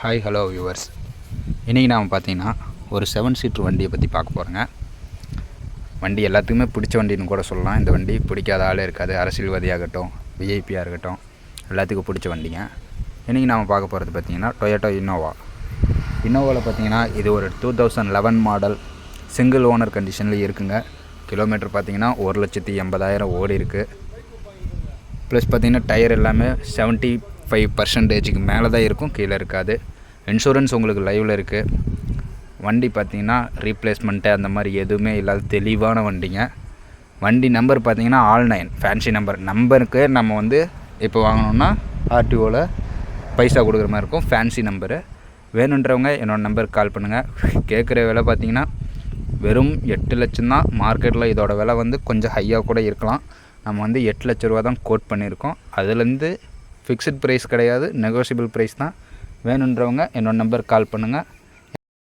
Hi hello viewers. இன்றைக்கி நாம் பார்த்தீங்கன்னா ஒரு 7 சீட்ரு வண்டியை பற்றி பார்க்க போகிறோங்க. வண்டி எல்லாத்துக்குமே பிடிச்ச வண்டின்னு கூட சொல்லலாம். இந்த வண்டி பிடிக்காத ஆளே இருக்காது. அரசியல்வாதியாகட்டும், விஐபியாக இருக்கட்டும், எல்லாத்துக்கும் பிடிச்ச வண்டிங்க. இன்றைக்கி நாம் பார்க்க போகிறது பார்த்திங்கன்னா டொயோட்டோ இனோவாவில் பார்த்திங்கன்னா இது ஒரு 2011 மாடல் சிங்கிள் ஓனர் கண்டிஷனில் இருக்குங்க. கிலோமீட்டர் பார்த்திங்கன்னா 1,80,000 ஓடி இருக்குது. ப்ளஸ் பார்த்திங்கன்னா டயர் எல்லாமே 75% மேலே தான் இருக்கும், கீழே இருக்காது. இன்சூரன்ஸ் உங்களுக்கு லைவில் இருக்குது. வண்டி பார்த்திங்கன்னா ரீப்ளேஸ்மெண்ட்டு அந்த மாதிரி எதுவுமே இல்லாத தெளிவான வண்டிங்க. வண்டி நம்பர் பார்த்திங்கன்னா ஆல் 9 ஃபேன்சி நம்பருக்கு நம்ம வந்து இப்போ வாங்கினோன்னா ஆர்டிஓவில் பைசா கொடுக்குற மாதிரி இருக்கும். ஃபேன்சி நம்பரு வேணுன்றவங்க என்னோடய நம்பருக்கு கால் பண்ணுங்கள். கேட்குற விலை பார்த்திங்கன்னா வெறும் 8 லட்சம் தான். மார்க்கெட்டில் இதோட விலை வந்து கொஞ்சம் ஹையாக கூட இருக்கலாம். நம்ம வந்து 8 லட்ச ரூபா தான் கோட் பண்ணியிருக்கோம். அதுலேருந்து ஃபிக்ஸட் ப்ரைஸ் கிடையாது, நெகோஷியபிள் ப்ரைஸ் தான். வேணுன்றவங்க என்னோடய நம்பருக்கு கால் பண்ணுங்கள்.